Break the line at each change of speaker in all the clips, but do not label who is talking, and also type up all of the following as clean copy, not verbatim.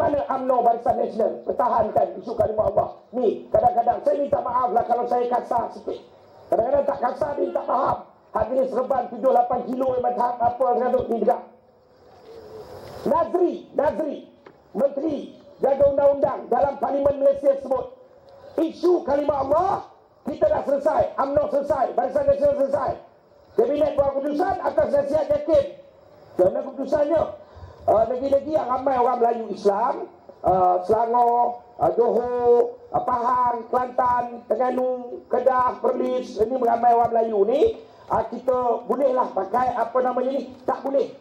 mana UMNO Barisan Nasional pertahankan isu kalimah Allah? Ni, kadang-kadang saya minta maaf lah kalau saya kasar sikit. Kadang-kadang tak kasar dia tak faham. Hadis serban 7-8 kilo macam apa gadut ni juga. Nazri, Menteri Jaga Undang-Undang dalam Parlimen Malaysia sebut, isu kalimah Allah kita dah selesai, UMNO selesai, Barisan Nasional selesai. Kabinet buat keputusan atas nasihat Hakim. Kerana keputusannya negeri-negeri yang ramai orang Melayu Islam, Selangor, Johor, Pahang, Kelantan, Terengganu, Kedah, Perlis, ini ramai orang Melayu ni, kita bolehlah pakai apa namanya ni, tak boleh.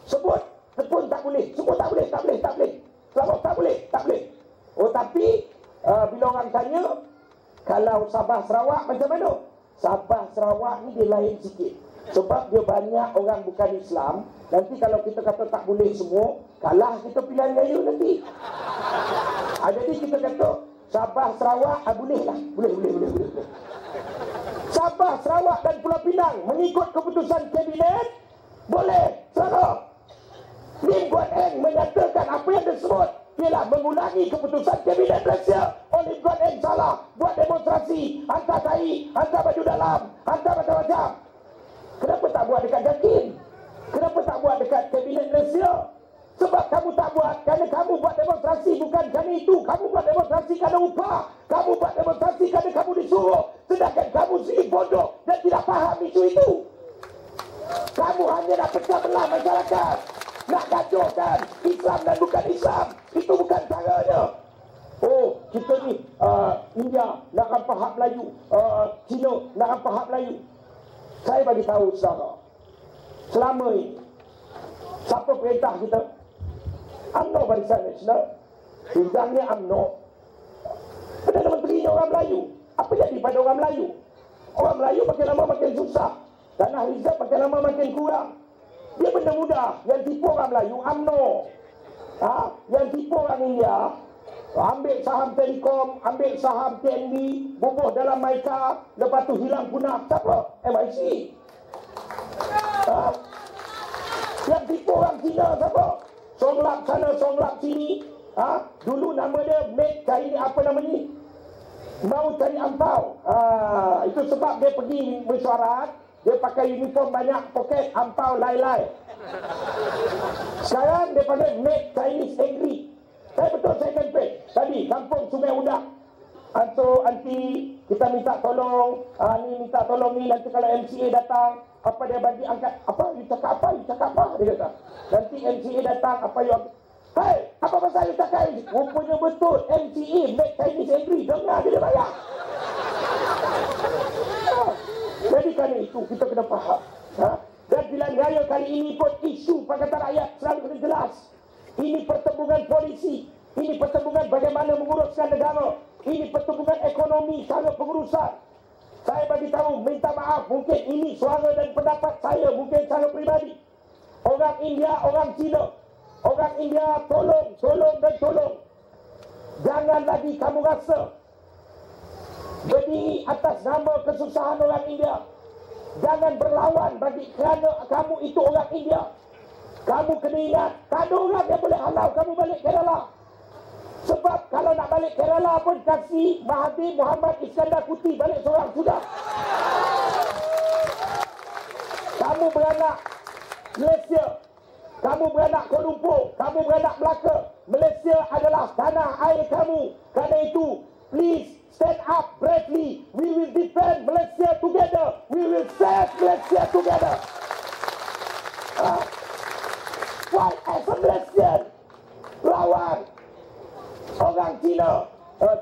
Sebut pun tak boleh, sebut tak boleh. Selangor tak boleh. Oh tapi bila orang tanya, kalau Sabah Sarawak macam mana? Sabah Sarawak ni dia lain sikit. Sebab dia banyak orang bukan Islam. Nanti kalau kita kata tak boleh semua, kalah kita pilihan raya nanti. Jadi kita kata Sabah Sarawak boleh lah. Boleh. Sabah Sarawak dan Pulau Pinang mengikut keputusan kabinet boleh. Salah. Lim Guan Eng menyatakan apa yang disebut ialah mengulangi keputusan kabinet Malaysia. Lim Guan Eng salah, buat demonstrasi, hantar tai, hantar baju dalam, hantar macam-macam. Kenapa tak buat dekat JAKIM? Kenapa tak buat dekat kabinet Malaysia? Sebab kamu tak buat kerana kamu buat demonstrasi, bukan kerana itu. Kamu buat demonstrasi kerana upah. Kamu buat demonstrasi kerana kamu disuruh. Sedangkan kamu sendiri bodoh dan tidak faham isu itu. Kamu hanya nak pecah belah masyarakat, nak gaduhkan Islam dan bukan Islam. Itu bukan caranya. Oh, kita ni India nak rampas hak Melayu, Cina nak rampas hak Melayu. Saya bagi tahu saudara, selama ini siapa perintah kita? UMNO Barisan Nasional. Bidangnya UMNO. Perdana Menterinya orang Melayu. Apa jadi pada orang Melayu? Orang Melayu makin lama makin susah. Tanah Rizal makin lama makin kurang. Dia benda mudah. Yang tipu orang Melayu UMNO. Yang tipu orang India, ambil saham Telekom, ambil saham TNB, bubuh dalam Maika, lepas tu hilang punah. Siapa? MIC. Yang tipu orang Cina siapa? Songlap sana, songlap sini. Dulu nama dia Make cari apa nama ni? Mau cari ampau. Itu sebab dia pergi mesyuarat, dia pakai uniform banyak poket, ampau lai-lai. Sekarang dia panggil Make Chinese Angry. Saya betul saya campaign tadi kampung Sungai Udak. Anti kita minta tolong, ni minta tolong ni, nanti kalau MCA datang, apa dia bagi angkat, apa you cakap apa dia kata. Nanti MCA datang, apa you, hey, apa pasal you cakap ini? Rupanya betul, MCA Make Chinese Angry, dengar dia bayar. Jadi kerana itu kita kena faham. Dan pilihan raya kali ini pun isu Pakatan Rakyat selalu kena jelas. Ini pertembungan polisi, ini pertembungan bagaimana menguruskan negara, ini pertembungan ekonomi, cara pengurusan. Saya bagi tahu, minta maaf, mungkin ini suara dan pendapat saya, mungkin cara peribadi. Orang India, orang Cina, orang India tolong. Jangan lagi kamu rasa berdiri atas nama kesusahan orang India. Jangan berlawan bagi kerana kamu itu orang India. Kamu kena ingat, tak ada orang yang boleh halau kamu balik Kerala. Sebab kalau nak balik Kerala pun kasih Mahathir Muhammad Iskandar Kuti balik seorang sudah. Kamu beranak Malaysia, kamu beranak Kuala Lumpur, kamu beranak Melaka. Malaysia adalah tanah air kamu. Kerana itu, please stand up bravely. We will defend Malaysia together. We will save Malaysia together. Why as a Malaysian lawan orang Cina?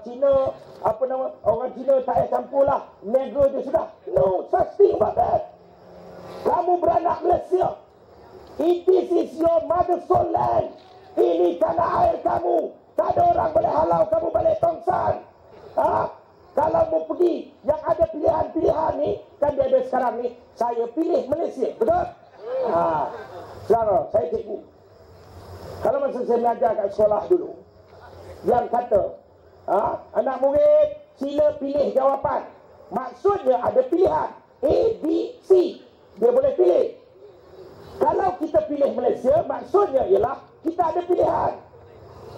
Cina apa nama? Orang Cina tak payah campur lah. Negro je sudah. No such thing about that. Kamu beranak Malaysia. It is your mother soul land. Ini tanah air kamu. Tak ada orang boleh halau kamu balik Tongsan. Kalau mau pergi, yang ada pilihan-pilihan ni, kan dia ada sekarang ni, saya pilih Malaysia, betul? Saudara, saya cikgu. Kalau masa saya belajar kat sekolah dulu, yang kata, anak murid, sila pilih jawapan. Maksudnya ada pilihan, A, B, C. Dia boleh pilih. Kalau kita pilih Malaysia, maksudnya ialah kita ada pilihan.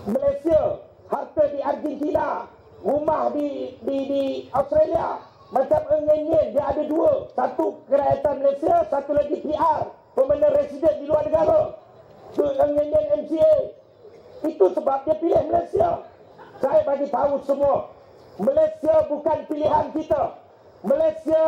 Malaysia, harta di Argentina, rumah di Australia. Macam Eng dia ada dua. Satu kerajaan Malaysia, satu lagi PR, pemenang residen di luar negara. Itu Eng MCA. Itu sebab dia pilih Malaysia. Saya bagi tahu semua, Malaysia bukan pilihan kita. Malaysia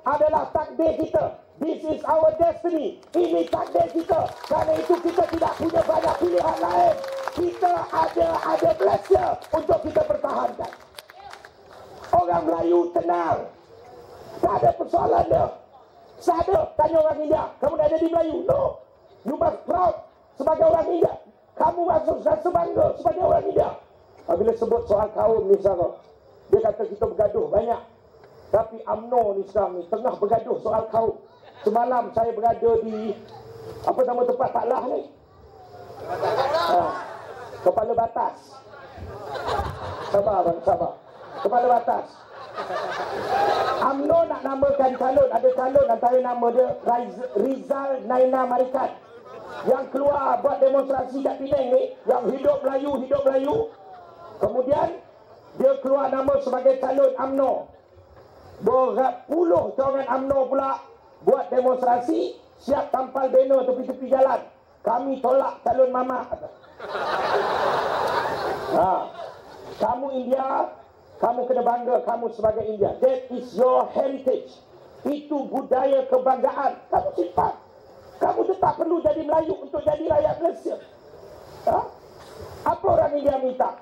adalah takdir kita. This is our destiny. Ini takdir kita. Kerana itu kita tidak punya banyak pilihan lain. Kita ada Malaysia untuk kita pertahankan. Orang Melayu tenang. Tak ada persoalan dia. Saya ada tanya orang India, kamu dah jadi Melayu? No. You must proud sebagai orang India. Kamu masuk rasa bangga sebagai orang India. Bila sebut soal kaum ni sekarang, dia kata kita bergaduh banyak. Tapi UMNO ni sekarang ni tengah bergaduh soal kaum. Semalam saya berada di apa nama tempat Pak Lah ni? Kepala Batas. Sabar bang, sabar. Kepala Batas. UMNO nak namakan calon. Ada calon antara nama dia Rizal Naina Marikat, yang keluar buat demonstrasi kat Penang ni, yang hidup Melayu. Kemudian dia keluar nama sebagai calon UMNO. Berpuluh cawangan UMNO pula buat demonstrasi, siap tampal banner tepi-tepi jalan. Kami tolak calon Mamat. Kamu India, kamu kena bangga kamu sebagai India. That is your heritage. Itu budaya kebanggaan. Kamu simpan. Kamu tetap perlu jadi Melayu untuk jadi rakyat Malaysia. Apa orang India minta?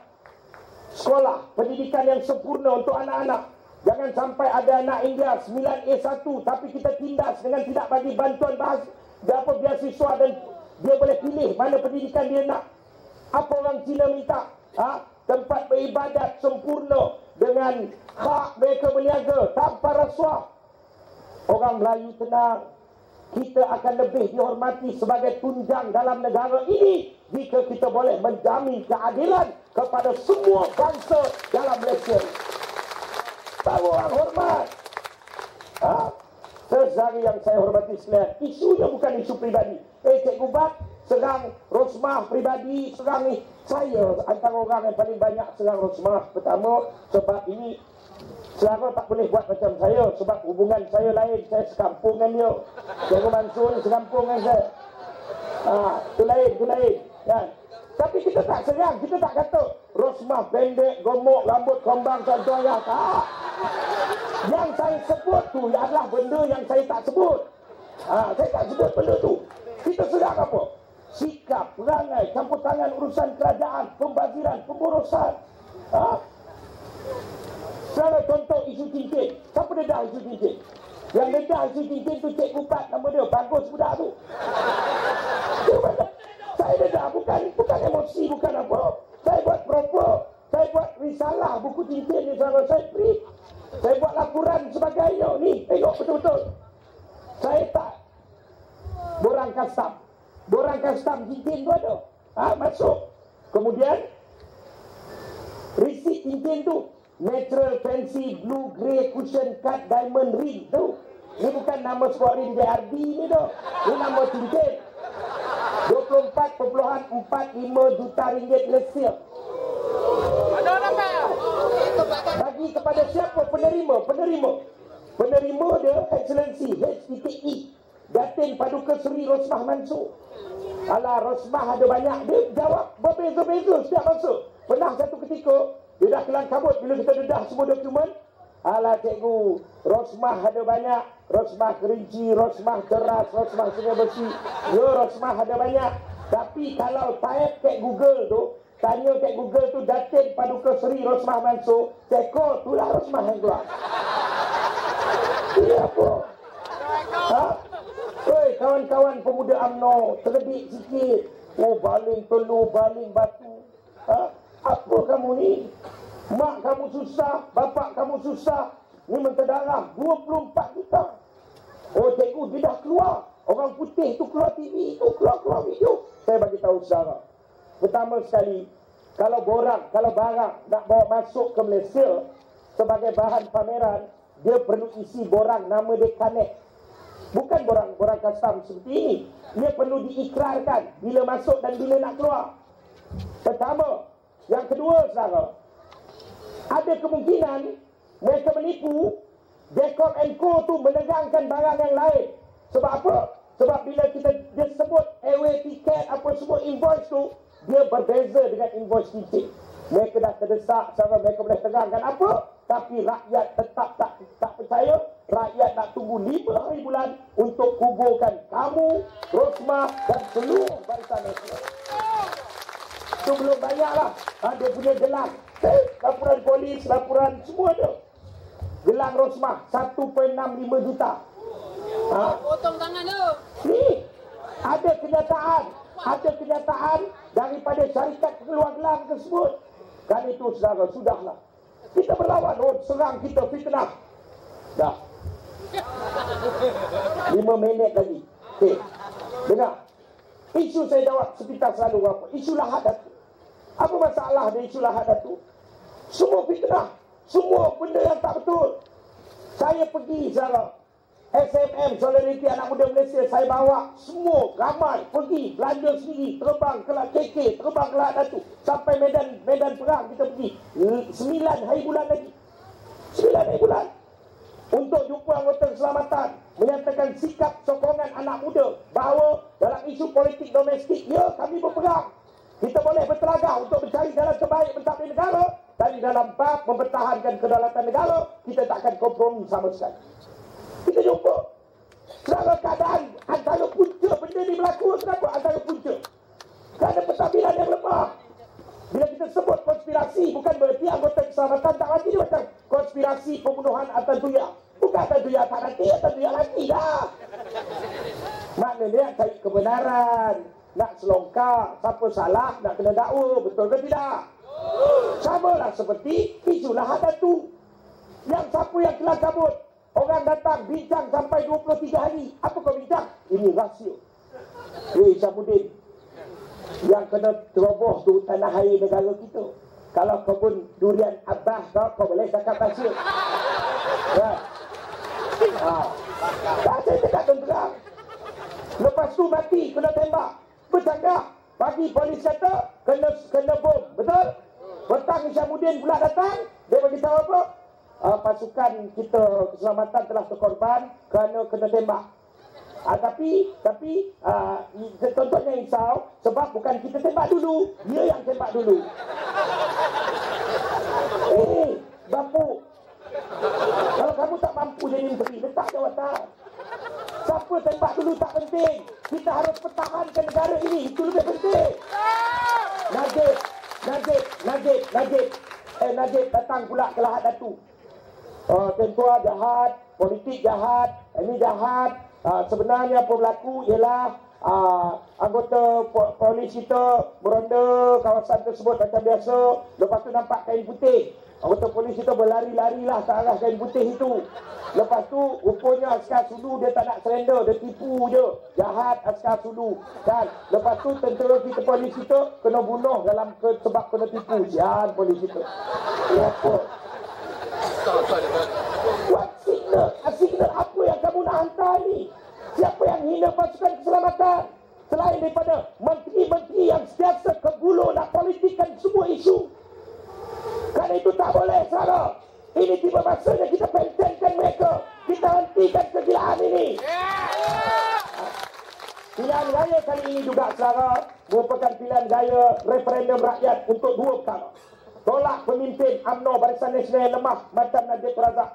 Sekolah, pendidikan yang sempurna untuk anak-anak. Jangan sampai ada anak India 9A1 tapi kita tindas dengan tidak bagi bantuan beasiswa dan dia boleh pilih mana pendidikan dia nak. Apa orang Cina minta? Tempat beribadat sempurna dengan hak mereka berniaga tanpa rasuah. Orang Melayu tenang. Kita akan lebih dihormati sebagai tunjang dalam negara ini jika kita boleh menjamin keadilan kepada semua bangsa dalam Malaysia. Baru orang hormat. Sehari yang saya hormati sekalian, isunya bukan isu pribadi. Cikgu Bat serang Rosmah pribadi, serang ni. Saya antara orang yang paling banyak serang Rosmah. Pertama, sebab ini Selangor tak boleh buat macam saya, sebab hubungan saya lain. Saya sekampung dengan dia. Cikgu Mansur ni sekampung dengan saya. Itu lain. Ya. Tapi kita tak serang, kita tak kata Rosmah pendek, gemuk, rambut kombang, contohnya. Tak. Yang saya sebut tu adalah benda yang saya tak sebut. Saya tak sebut benda tu. Kita serang apa? Sikap, perangai, campur tangan urusan kerajaan, pembaziran, pemborosan. Salah contoh isu cincin. Siapa dedah isu cincin? Yang dedah isu cincin tu Cikgu Pat, nama dia. Bagus budak tu. Saya dedah, bukan emosi, bukan apa. Saya buat proper. Saya buat risalah buku cincin ni, saya print. Saya buat laporan sebagainya. Ni, tengok betul-betul. Saya tak borang custom. Borang custom cincin tu ada. Masuk. Kemudian receipt cincin tu natural fancy blue grey cushion cut diamond ring tu. Ni bukan nama sport ring JRD ni tu. Ni nama cincin. 24.45 juta ringgit Malaysia. Bagi kepada siapa penerima? Penerima dia Excellency HPTE Datin Paduka Seri Rosmah Mansur. Alah, Rosmah ada banyak. Dia jawab berbeza-beza setiap masa. Pernah satu ketika dia dah kelang kabut bila kita dedah semua dokumen. Alah cikgu, Rosmah ada banyak. Rosmah Kerinci, Rosmah Keras, Rosmah Sungai Besi. Ya, Rosmah ada banyak. Tapi kalau type kat Google tu, tanya kat Google tu Datin Paduka Seri Rosmah Mansur, cekor itulah Rosmah yang keluar. Ini apa? Oi, kawan-kawan pemuda UMNO, terlebih sikit. Baling telur, baling batu. Apa kamu ni? Mak kamu susah, bapak kamu susah. Ni menterdarah 24 juta. Cikgu, dia dah keluar. Orang putih tu keluar TV, tu keluar video. Saya bagi tahu saudara. Pertama sekali, kalau barang nak bawa masuk ke Malaysia sebagai bahan pameran, dia perlu isi borang nama dia Connect. Bukan borang custom seperti ini. Dia perlu diikrarkan bila masuk dan bila nak keluar. Pertama, Yang kedua, saudara, ada kemungkinan mereka menipu Decom & Co tu menegangkan barang yang lain. Sebab apa? Sebab bila dia sebut airway tiket apa semua invoice tu, dia berbeza dengan invoice tiket. Mereka dah terdesak, saudara, mereka boleh tegangkan apa? Tapi rakyat tetap tak percaya. Rakyat nak tunggu 5 hari bulan untuk kuburkan kamu, Rosmah dan seluruh Barisan Nasional. Itu belum banyaklah. Dia punya gelang. Laporan polis, laporan semua ada. Gelang Rosmah 1.65 juta.
Potong tangan tu.
Ni ada kenyataan daripada syarikat pengeluar gelang tersebut. Kan itu, saudara, sudahlah. Kita berlawan, serang kita, fitnah. Dah. 5 minit lagi. Okey. Dengar. Isu saya jawab sepintas selalu apa? Isu Lahad Datu. Apa masalah dengan isu Lahad Datu? Semua fitnah. Semua benda yang tak betul. Saya pergi, saudara, SMM, Solidariti Anak Muda Malaysia, saya bawa semua, ramai, pergi, belanja sendiri, terbang ke KK, terbang ke Lahad Datu, sampai medan perang kita pergi. 9 hari bulan lagi. 9 hari bulan. Untuk jumpa anggota keselamatan, menyatakan sikap sokongan anak muda bahawa dalam isu politik domestik, ya, kami berperang. Kita boleh bertelagah untuk mencari jalan terbaik mentadbir negara, tapi dalam bab mempertahankan kedaulatan negara, kita takkan kompromi sama sekali. Kita jumpa. Selama keadaan antara punca benda ni berlaku, kenapa antara punca? Kerana pentadbiran yang lemah. Bila kita sebut konspirasi, bukan berarti anggota keselamatan tak mati. Dia macam konspirasi pembunuhan Atan Tuya. Bukan Atan Tuya tak mati, Atan Tuya mati dah. Maknanya cari kebenaran, nak selongkar, siapa salah, nak kena dakwa, betul ke tidak? Samalah seperti isu Lahad Datu. Yang siapa yang telah cabut, orang datang bincang sampai 23 hari. Apa kau bincang? Ini rahsia. Syamuddin, yang kena teroboh tu tanah air negara kita. Kalau kebun durian Abbas kau boleh cakap rahsia. Ya. Saya cakap terang. Lepas tu mati, kena tembak. Bercakap. Pagi polis kata kena bom. Betul? Petang Syamuddin pula datang. Dia beritahu apa? Pasukan kita keselamatan telah terkorban kerana kena tembak. Tapi contohnya risau sebab bukan kita tembak dulu, dia yang tembak dulu. Bapu, kalau kamu tak mampu jadi menteri, letak jawatan. Siapa tembak dulu tak penting. Kita harus pertahankan negara ini, itu lebih penting. Najib datang pula ke Lahad Datu. Tentua jahat, politik jahat, ini jahat. Sebenarnya apa berlaku ialah anggota polis kita beronda kawasan tersebut macam biasa. Lepas tu nampak kain putih. Anggota polis kita berlari-larilah ke arah kain putih itu. Lepas tu rupanya askar Sulu dia tak nak surrender, dia tipu je. Jahat askar Sulu. Dan lepas tu tentera kita, polis kita kena bunuh dalam sebab kena tipu. Sian polis kita. Apa? What signal? Signal apa yang kamu nak hantar ni? Siapa yang hina pasukan keselamatan? Selain daripada menteri-menteri yang sentiasa kebulu nak politikkan semua isu. Kerana itu tak boleh, saudara. Ini tiba masanya kita pentingkan mereka. Kita hentikan kegilaan ini. Pilihan raya kali ini juga, saudara, merupakan pilihan raya referendum rakyat untuk 2 perkara. Tolak pemimpin UMNO Barisan Nasional yang lemah macam Najib Razak.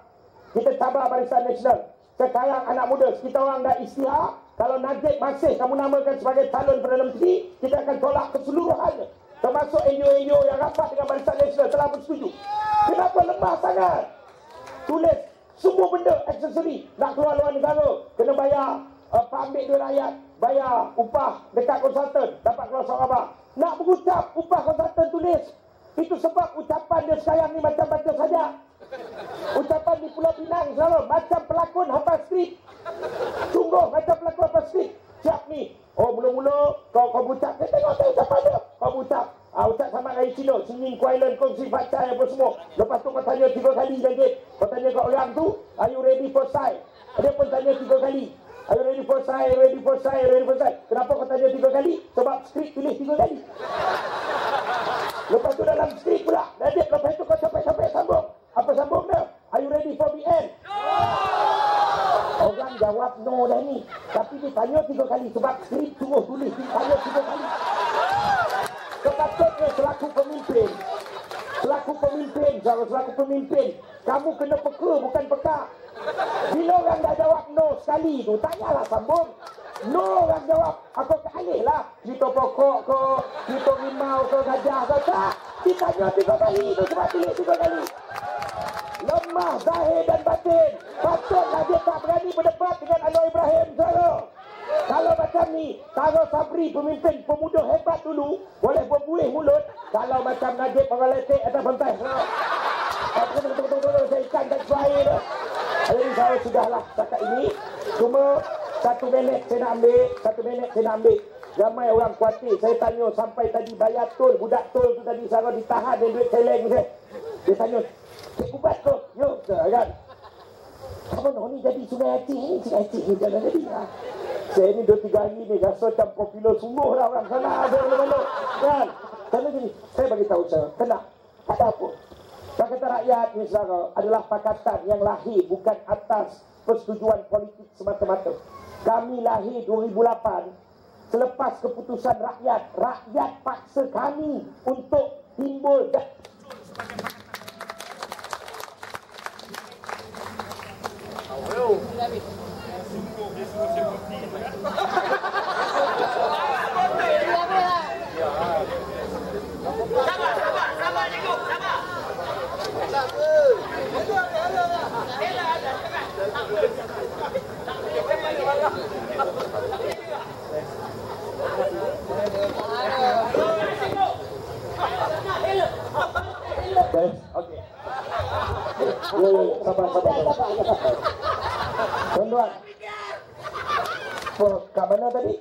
Kita cabar Barisan Nasional. Sekarang anak muda, kita orang dah isytihar. Kalau Najib masih kamu namakan sebagai calon Perdana Menteri, kita akan tolak keseluruhannya. Termasuk NGO-NGO yang rapat dengan Barisan Nasional telah bersetuju. Kenapa lemah sangat? Tulis semua benda aksesori. Nak keluar luar negara, kena bayar ambil duit rakyat, bayar upah dekat konsultan, dapat keluar Sarawak. Nak mengucap upah konsultan tulis. Itu sebab ucapan dia sekarang ni macam baca sajak. Ucapan di Pulau Pinang selalu macam pelakon hafal skrip. Sungguh macam pelakon hafal skrip. Siap ni. Mula-mula kau ucap. Saya tengok ucapan dia. Kau ucap. Ucap sama dengan Cina. Singing Kuala kongsi bacai apa semua. Lepas tu kau tanya 3 kali Najib. Kau tanya kat orang tu, are you ready for sight? Dia pun tanya 3 kali. Are you ready for sight? Ready for sight? Ready for sight? Kenapa kau tanya 3 kali? Sebab skrip tulis 3 kali. Lepas tu dalam tanya 3 kali sebab skrip suruh tulis tanya 3 kali. Sepatutnya selaku pemimpin, kamu kena peka bukan peka. Bila orang dah jawab no sekali tu, tanyalah sambung. No orang jawab, aku kealih lah. Kita pokok ke, kita rimau ke, gajah ke, tak. Ditanya 3 kali tu sebab tulis 3 kali. Lemah zahir dan batin. Patutlah dia tak berani berdebat dengan Anwar Ibrahim, saudara. Kalau macam ni, kalau Sabri pemimpin pemuda hebat dulu, boleh berbuih mulut. Kalau macam Najib orang lecek atas pentas. Betul-betul saya ikan dan suai tu. Jadi saya sudahlah cakap ini. Cuma 1 minit saya nak ambil. Ramai orang khawatir. Saya tanya sampai tadi bayar tol. Budak tol tu tadi saya ditahan dengan duit celeng saya. Dia tanya, cik ubat tu? Yo, kan? Apa ni jadi Sungai Aceh ni? Sungai Aceh ni jalan jadi. Saya ni 2-3 hari ni rasa macam popular sungguh lah orang sana. Ada mana-mana. Kan? Karena gini, saya bagi tahu saya, kena. Tak ada apa. Pakatan Rakyat ni saudara adalah pakatan yang lahir bukan atas persetujuan politik semata-mata. Kami lahir 2008 selepas keputusan rakyat. Rakyat paksa kami untuk timbul. Okey. Sabar. Tuan-tuan. Kat mana tadi?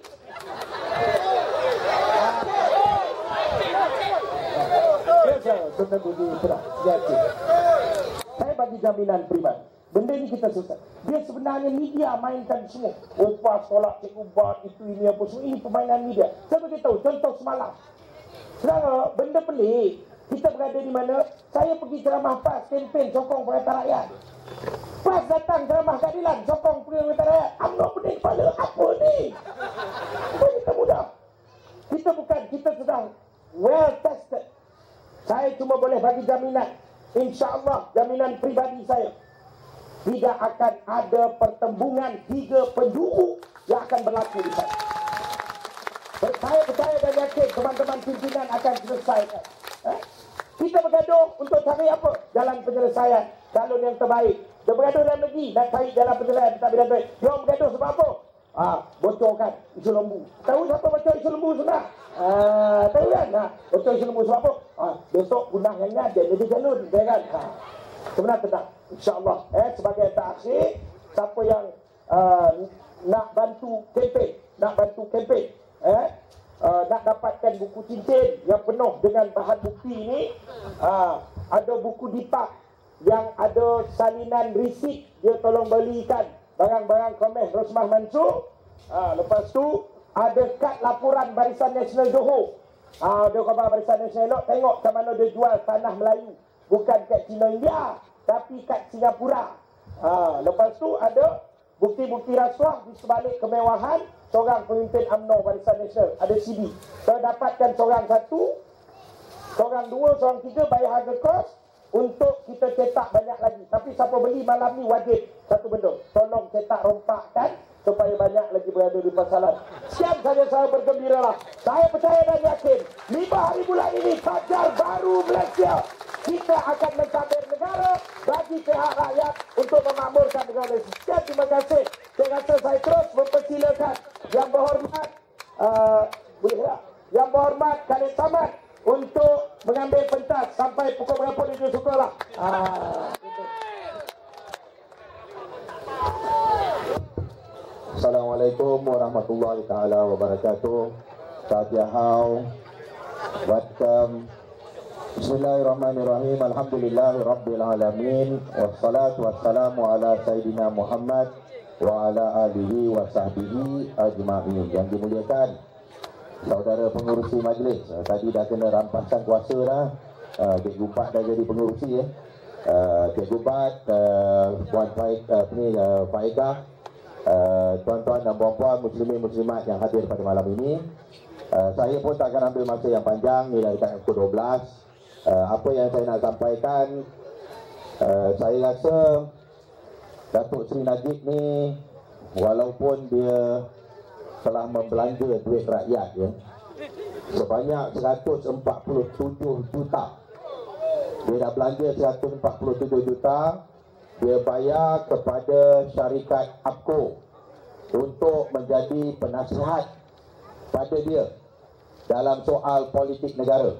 Saya bagi jaminan pribadi. Benda ni kita selesai. Dia sebenarnya media mainkan semua. Upah, tolak, cikgu bat, itu ini apa semua. Ini permainan media. Saya beritahu, contoh semalam. Saudara, benda pelik. Kita berada di mana? Saya pergi ceramah PAS, kempen sokong Pakatan Rakyat. PAS datang ceramah keadilan, sokong Pakatan Rakyat. UMNO pening kepala, apa ni? Apa kita mudah? Kita sedang well tested. Saya cuma boleh bagi jaminan. InsyaAllah, jaminan pribadi saya. Tidak akan ada pertembungan 3 penjuru yang akan berlaku di sana. Saya percaya dan yakin teman-teman pimpinan akan selesaikan. Kita bergaduh untuk cari apa? Jalan penyelesaian. Calon yang terbaik. Dia bergaduh dalam negeri dan cari jalan penyelesaian. Tak bila baik. Dia bergaduh sebab apa? Bocorkan isu lembu. Tahu siapa bocor isu lembu sudah? Tahu kan? Bocor isu lembu sebab apa? Besok gunah yang ada jadi jalur. Kan? Sebenarnya tenang. InsyaAllah. Sebagai taksir, siapa yang nak bantu kempen. Nak dapatkan buku cincin yang penuh dengan bahan bukti ini. Ada buku dipak yang ada salinan risik. Dia tolong belikan barang-barang Komeh Rosmah Mansur. Lepas tu ada kad laporan Barisan Nasional Johor. Dia khabar Barisan Nasional, tengok macam mana dia jual tanah Melayu. Bukan kat Cina India, tapi kat Singapura. Lepas tu ada bukti-bukti rasuah di sebalik kemewahan seorang pemimpin UMNO Barisan Nasional. Ada CD. Saya dapatkan seorang 1, seorang 2, seorang 3 bayar harga kos untuk kita cetak banyak lagi. Tapi siapa beli malam ni wajib satu benda. Tolong cetak rompakkan supaya banyak lagi berada di pasaran. Sekian saja saya bergembiralah. Saya percaya dan yakin 5 hari bulan ini Fajar Baru Malaysia. Kita akan mencabar negara bagi pihak rakyat untuk memakmurkan negara. Sekian, terima kasih. Saya rasa saya terus mempersilakan Yang Berhormat Yang Berhormat Khalid Samad untuk mengambil pentas sampai pukul berapa dia sukalah.
Assalamualaikum warahmatullahi taala wabarakatuh. Fatihau. Welcome. Bismillahirrahmanirrahim. Alhamdulillahirabbil alamin. Wassalatu wassalamu ala sayidina Muhammad wa ala alihi wa sahbihi ajma'in. Yang dimuliakan saudara pengurusi majlis, tadi dah kena rampasan kuasa dah. Cikgu Bat dah jadi pengurusi Cikgu Bat, Puan Faikah, tuan-tuan dan puan-puan muslimin muslimat yang hadir pada malam ini, saya pun tak akan ambil masa yang panjang, ini dah dekat pukul 12. Apa yang saya nak sampaikan, saya rasa Datuk Seri Najib ni walaupun dia telah membelanja duit rakyat ya, sebanyak 147 juta. Dia dah belanja 147 juta. Dia bayar kepada syarikat APCO untuk menjadi penasihat pada dia dalam soal politik negara.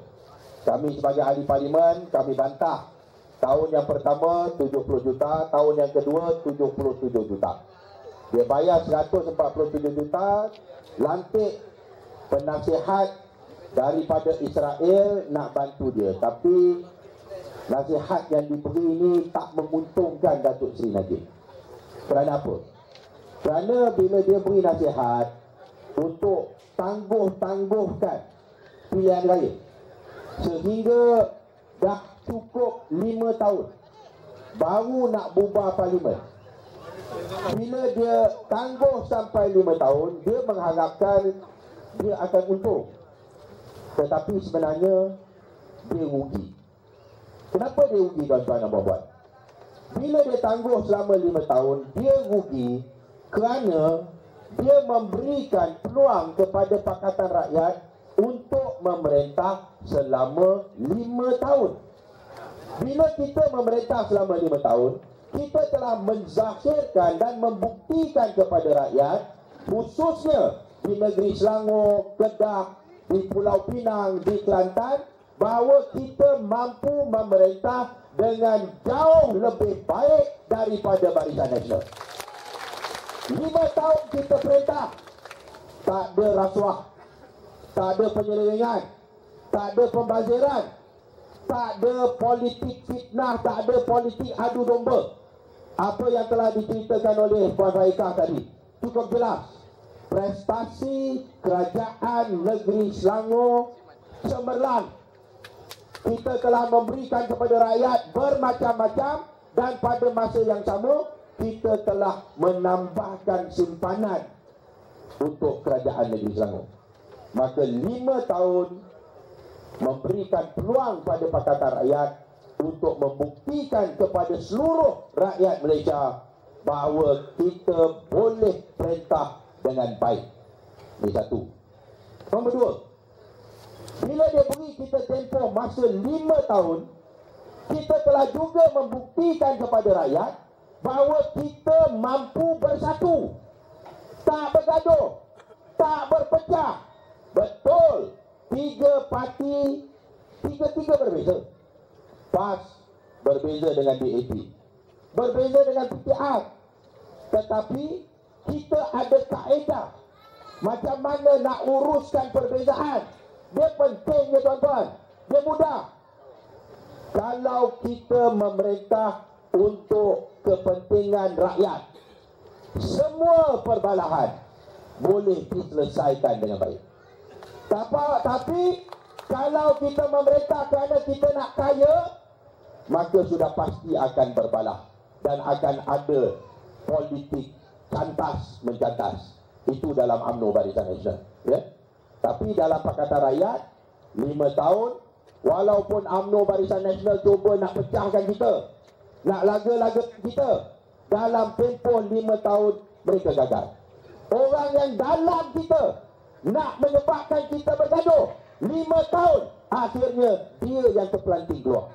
Kami sebagai ahli parlimen, kami bantah. Tahun yang pertama 70 juta, tahun yang kedua 77 juta. Dia bayar 147 juta, lantik penasihat daripada Israel nak bantu dia. Tapi nasihat yang diberi ini tak menguntungkan Datuk Seri Najib. Kerana apa? Kerana bila dia beri nasihat untuk tangguh-tangguhkan pilihan raya sehingga dah cukup 5 tahun baru nak bubar parlimen. Bila dia tangguh sampai 5 tahun, dia mengharapkan dia akan untung. Tetapi sebenarnya dia rugi. Kenapa dia rugi, tuan-tuan dan puan-puan? Bila dia tangguh selama 5 tahun, dia rugi kerana dia memberikan peluang kepada Pakatan Rakyat untuk memerintah selama 5 tahun. Bila kita memerintah selama 5 tahun, kita telah menzahirkan dan membuktikan kepada rakyat, khususnya di negeri Selangor, Kedah, di Pulau Pinang, di Kelantan, bahawa kita mampu memerintah dengan jauh lebih baik daripada Barisan Nasional. 5 tahun kita perintah, tak ada rasuah, tak ada penyelewengan, tak ada pembaziran, tak ada politik fitnah, tak ada politik adu domba. Apa yang telah diceritakan oleh Puan Raika tadi cukup jelas. Prestasi kerajaan negeri Selangor cemerlang. Kita telah memberikan kepada rakyat bermacam-macam, dan pada masa yang sama kita telah menambahkan simpanan untuk kerajaan negeri Selangor. Maka 5 tahun memberikan peluang pada Pakatan Rakyat untuk membuktikan kepada seluruh rakyat Malaysia bahawa kita boleh perintah dengan baik. Ini satu. Nombor 2, bila dia beri kita tempoh masa 5 tahun, kita telah juga membuktikan kepada rakyat bahawa kita mampu bersatu, tak bergaduh, tak berpecah. Betul, 3 parti, tiga-tiga berbeza. PAS berbeza dengan DAP, berbeza dengan PTR. Tetapi kita ada kaedah macam mana nak uruskan perbezaan. Dia penting ya tuan-tuan, dia mudah. Kalau kita memerintah untuk kepentingan rakyat, semua perbalahan boleh diselesaikan dengan baik. Tapi kalau kita memerintah kerana kita nak kaya, maka sudah pasti akan berbalah dan akan ada politik cantas mencantas. Itu dalam UMNO Barisan Nasional, ya. Tapi dalam Pakatan Rakyat 5 tahun, walaupun UMNO Barisan Nasional cuba nak pecahkan kita, nak laga-laga kita, dalam tempoh 5 tahun mereka gagal. Orang yang dalam kita nak menyebabkan kita bergaduh 5 tahun, akhirnya dia yang terpelanting keluar.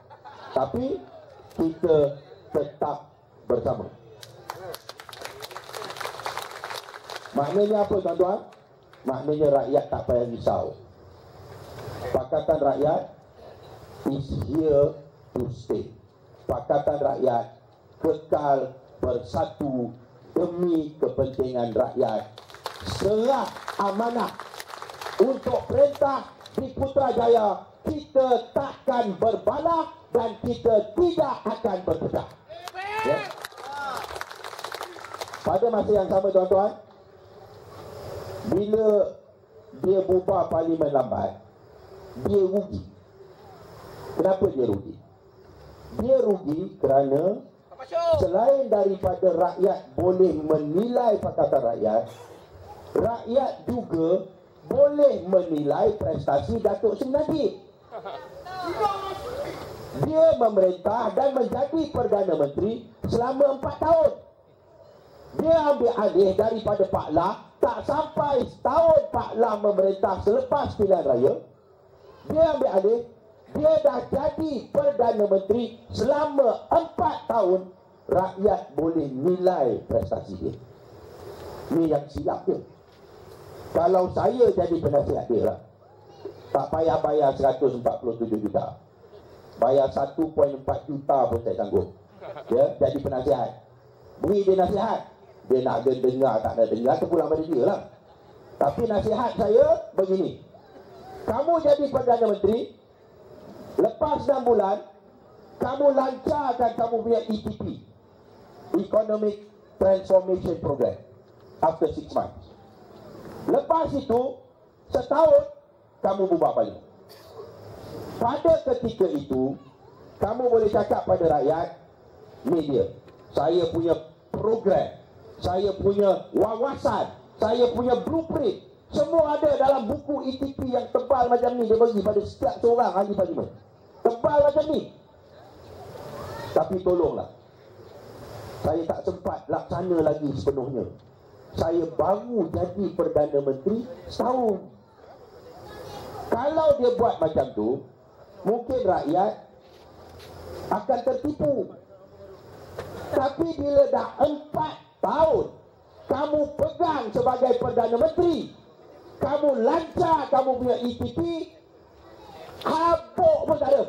Tapi kita tetap bersama. Maknanya apa tuan-tuan? Maknanya rakyat tak payah risau. Pakatan Rakyat is here to stay. Pakatan Rakyat kekal bersatu demi kepentingan rakyat. Serah amanah untuk perintah di Putrajaya, kita takkan berbalah dan kita tidak akan berpecah. Ya. Pada masa yang sama tuan-tuan, bila dia bubar parlimen lambat, dia rugi. Kenapa dia rugi? Dia rugi kerana selain daripada rakyat boleh menilai Pakatan Rakyat, rakyat juga boleh menilai prestasi Datuk Seri Najib. Dia memerintah dan menjadi Perdana Menteri selama 4 tahun. Dia ambil alih daripada Pak La, tak sampai setahun Pak La memerintah selepas pilihan raya. Dia ambil alih, dia dah jadi Perdana Menteri selama 4 tahun. Rakyat boleh nilai prestasi dia. Ni yang silap dia. Kalau saya jadi penasihat dia lah, tak payah bayar 147 juta. Bayar 1.4 juta pun saya sanggup. Ya, jadi penasihat. Beri dia nasihat. Dia nak dengar tak nak dengar, terpulang pada dia lah. Tapi nasihat saya begini. Kamu jadi Perdana Menteri, lepas 6 bulan, kamu lancarkan kamu punya ETP, Economic Transformation Program, after 6 months. Lepas itu, setahun, kamu bubar balik. Pada ketika itu, kamu boleh cakap pada rakyat, ni dia, saya punya program, saya punya wawasan, saya punya blueprint, semua ada dalam buku ETP yang tebal macam ni. Dia bagi pada setiap seorang ahli parlimen. Tebal macam ni. Tapi tolonglah, saya tak sempat laksana lagi sepenuhnya. Saya baru jadi Perdana Menteri setahun. Kalau dia buat macam tu, mungkin rakyat akan tertipu. Tapi bila dah 4 tahun kamu pegang sebagai Perdana Menteri, kamu lancar kamu punya ETP, habuk pun tak ada.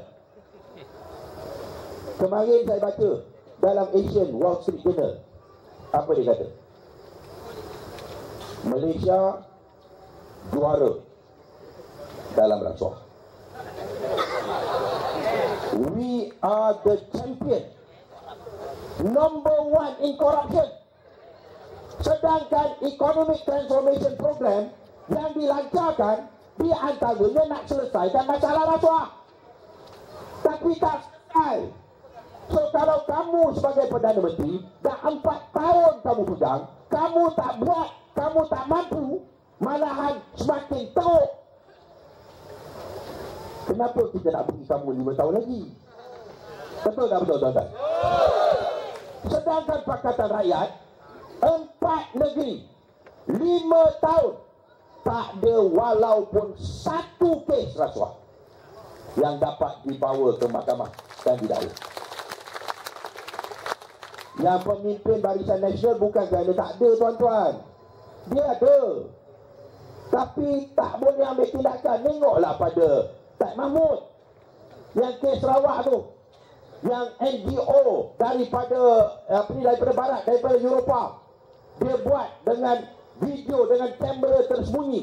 Kemarin saya baca dalam Asian Wall Street Journal, apa dia kata? Malaysia juara dalam rasuah. We are the champion, number 1 in corruption. Sedangkan Economic Transformation Program yang dilancarkan, di antaranya nak selesaikan masalah rasuah. Tapi tak selesai. So kalau kamu sebagai Perdana Menteri, dah 4 tahun kamu pegang, kamu tak buat, kamu tak mampu, malahan semakin teruk. Kenapa kita nak beri kamu 5 tahun lagi? Betul tak betul, tuan-tuan? Sedangkan Pakatan Rakyat 4 negeri 5 tahun tak ada walaupun 1 kes rasuah yang dapat dibawa ke mahkamah dan didakwa. Yang pemimpin Barisan Nasional bukan kerana tak ada, tuan-tuan. Dia ada. Tapi tak boleh ambil tindakan. Tengoklah pada Taib Mahmud yang kes Sarawak tu, yang NGO daripada daripada barat, daripada Eropah, dia buat dengan video, dengan kamera tersembunyi,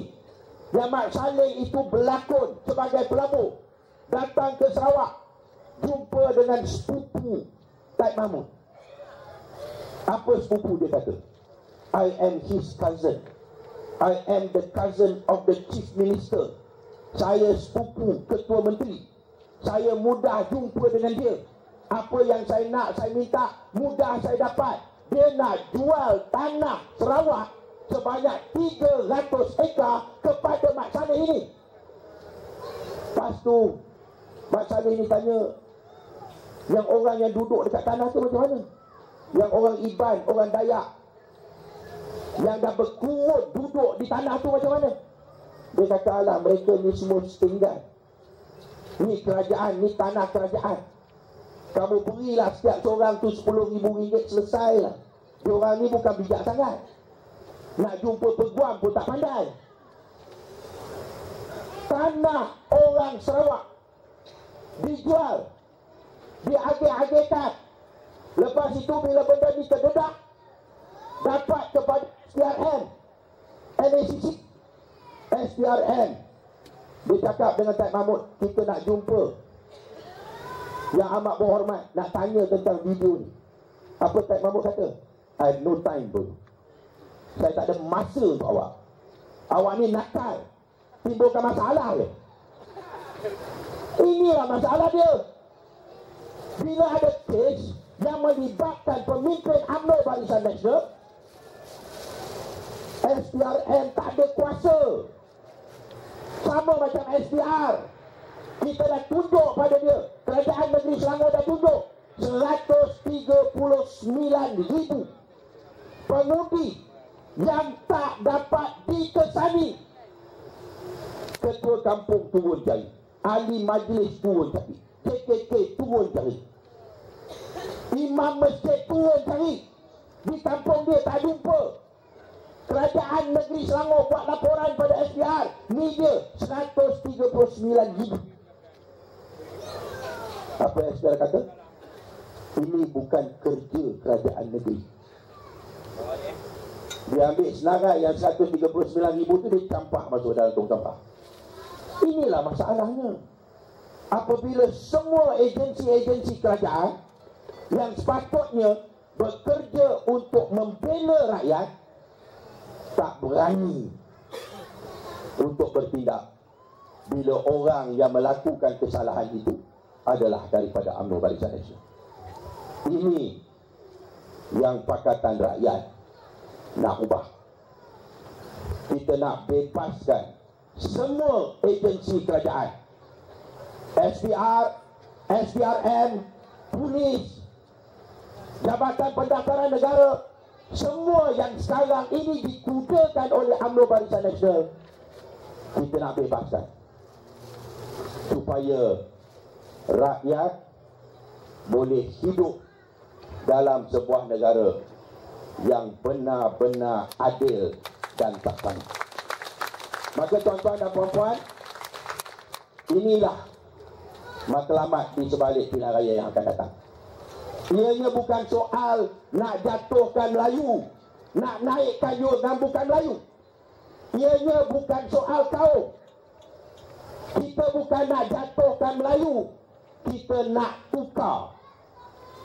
yang Mat Salleh itu berlakon sebagai pelabur, datang ke Sarawak, jumpa dengan sepupu Taib Mahmud. Apa sepupu dia kata? I am his cousin, I am the cousin of the chief minister. Saya sepupu ketua menteri, saya mudah jumpa dengan dia. Apa yang saya nak, saya minta, mudah saya dapat. Dia nak jual tanah Sarawak sebanyak 300 hektar kepada Mat Salleh ini. Lepas tu Mat Salleh ini tanya, yang orang yang duduk dekat tanah tu macam mana? Yang orang Iban, orang Dayak, yang dah berkurun duduk di tanah tu macam mana? Dia kata, alah, mereka ni semua setinggal. Ni kerajaan, ni tanah kerajaan. Kamu berilah setiap seorang tu RM10,000, selesai lah. Diorang ni bukan bijak sangat. Nak jumpa peguam pun tak pandai. Tanah orang Sarawak dijual, diagih-agihkan. Lepas itu bila benda ni terdedah, dapat kepada SPRM, NACC, SPRM. Dia cakap dengan Taib Mahmud, kita nak jumpa. Yang amat berhormat, nak tanya tentang video ni. Apa Taib Mahmud kata? I have no time bro. Saya tak ada masa untuk awak. Awak ni nakal, timbulkan masalah je. Inilah masalah dia. Bila ada kes
yang melibatkan pemimpin UMNO Barisan Nasional, SPRM tak ada kuasa. Sama macam SPR, kita dah tunjuk pada dia, Kerajaan Negeri Selangor dah tunjuk 139,000 pengundi yang tak dapat dikesani. Ketua kampung turun jari, ahli majlis turun jari, KKK turun jari, imam masjid turun jari. Di kampung dia tak jumpa. Kerajaan Negeri Selangor buat laporan pada SPR, ni dia 139,000. Apa yang SPR kata? Ini bukan kerja kerajaan negeri. Dia ambil senarai yang 139,000 tu, dia campak masuk dalam tong sampah. Inilah masalahnya. Apabila semua agensi-agensi kerajaan yang sepatutnya bekerja untuk membela rakyat tak berani untuk bertindak bila orang yang melakukan kesalahan itu adalah daripada UMNO Barisan Nasional. Ini yang Pakatan Rakyat nak ubah. Kita nak bebaskan semua agensi kerajaan, SPR, SPRM, polis, Jabatan Pendaftaran Negara, semua yang sekarang ini dikudakan oleh UMNO Barisan Nasional, kita nak bebaskan supaya rakyat boleh hidup dalam sebuah negara yang benar-benar adil dan tertib. Maka tuan-tuan dan puan-puan, inilah matlamat di sebalik pilihan raya yang akan datang. Ianya bukan soal nak jatuhkan Melayu, nak naikkan yuran bukan Melayu. Ianya bukan soal kaum. Kita bukan nak jatuhkan Melayu, kita nak tukar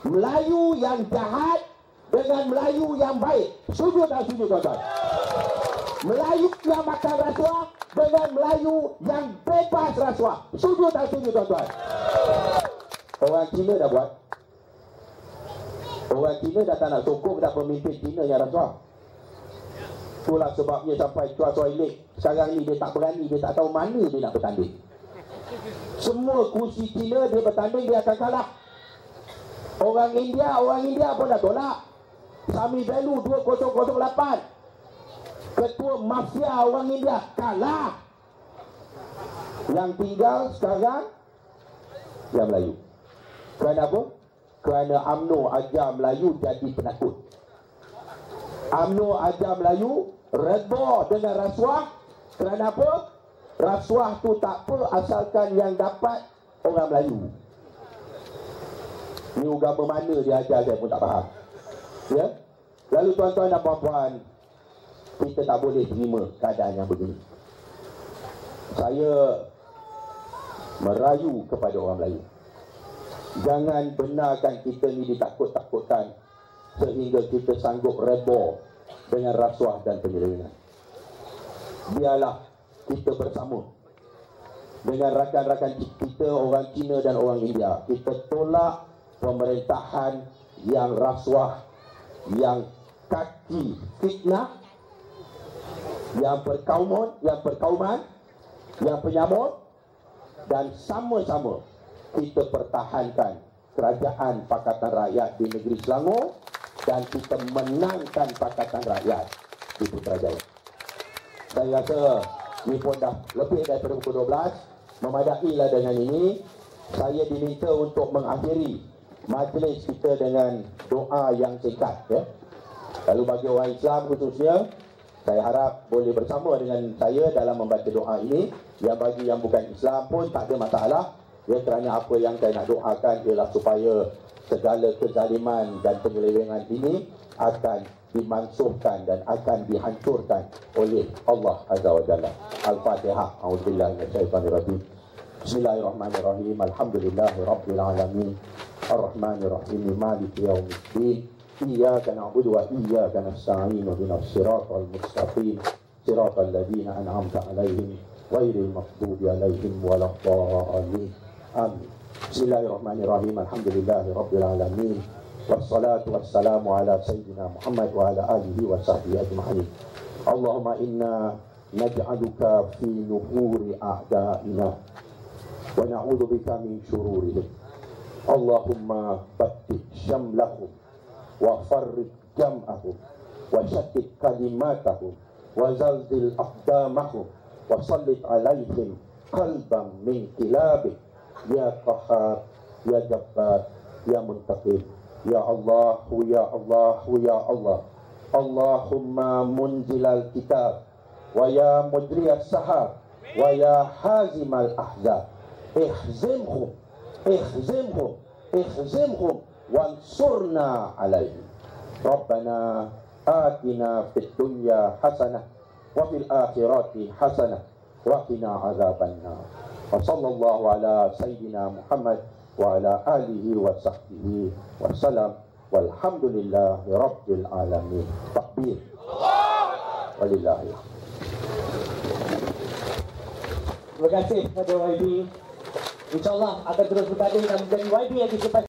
Melayu yang jahat dengan Melayu yang baik. Setuju tak setuju tuan-tuan? Melayu yang makan rasuah dengan Melayu yang bebas rasuah. Setuju tak setuju tuan-tuan? Orang Cina dah buat. Orang Cina dah tak nak sokong dah pemimpin Cina yang rasuah. Itulah sebabnya sampai Chua Soe Lek sekarang ni dia tak berani, dia tak tahu mana dia nak bertanding. Semua kursi Cina dia bertanding, dia akan kalah. Orang India pun dah tolak. Sami Bellu 2008, ketua mafia orang India, kalah. Yang tinggal sekarang yang Melayu. Kerana apa? Kerana UMNO ajar Melayu jadi penakut. UMNO ajar Melayu redha dengan rasuah. Kerana apa? Rasuah tu tak apa asalkan yang dapat orang Melayu. Ni agama mana dia ajar saya pun tak faham. Ya? Lalu tuan-tuan dan puan-puan, kita tak boleh terima keadaan yang begini. Saya merayu kepada orang Melayu, jangan benarkan kita ni ditakut-takutkan sehingga kita sanggup redha dengan rasuah dan penyelewengan. Biarlah kita bersama dengan rakan-rakan kita orang Cina dan orang India, kita tolak pemerintahan yang rasuah, yang kaki fitnah, yang perkauman, yang penyamut, dan sama-sama kita pertahankan kerajaan Pakatan Rakyat di negeri Selangor dan kita menangkan Pakatan Rakyat di Putrajaya. Saya rasa ini pun dah lebih daripada pukul 12, memadailah dengan ini. Saya diminta untuk mengakhiri majlis kita dengan doa yang singkat, ya. Lalu bagi orang Islam khususnya, saya harap boleh bersama dengan saya dalam membaca doa ini. Yang bagi yang bukan Islam pun tak ada masalah, ya, kerana apa yang saya nak doakan ialah supaya segala kezaliman dan penyelewengan ini akan dimansuhkan dan akan dihancurkan oleh Allah Azza wa Jalla. Al-Fatihah. A'udzubillahi minasyaitonirrajim. Bismillahirrahmanirrahim. Alhamdulillahirabbil alamin. Ar-Rahmanirrahim. Maliki yaumiddin. Iyyaka na'budu wa iyyaka nasta'in. Ihdinas siratal mustaqim. Siratal ladzina an'amta 'alaihim ghairil maghdubi 'alaihim waladdallin. Amin. Bismillahirrahmanirrahim. Alhamdulillahirabbil alamin.
Wassalatu wassalamu ala sayyidina Muhammad wa ala alihi wa sahbihi ajma'in. Allahumma inna naj'aluka fi nuhuri a'da'ina wa na'udzu bika min syururihim. Allahumma battih syamlahum wa farriq jam'ahum wa syattit kalimatahum wa zalzil aqdamahum wa sallit alaihim qalban min kilabih ya qahhar ya jabbar ya muntaqim ya Allah ya Allah ya Allah. Allahumma munzilal kitab wa ya mujriyas sahab wa ya hazimal ahzab ihzimhum ihzimhum ihzimhum wansurna alaihim. Rabbana atina fid dunya hasanah wa fil akhirati hasanah wa qina azabannar. Wa sallallahu ala sayyidina Muhammad wa ala alihi wa sahbihi wa salam. Walhamdulillahi rabbil alamin. Takbir. Walillahi.
Terima kasih kepada YB. InsyaAllah akan terus bertanding dan menjadi YB yang disukai.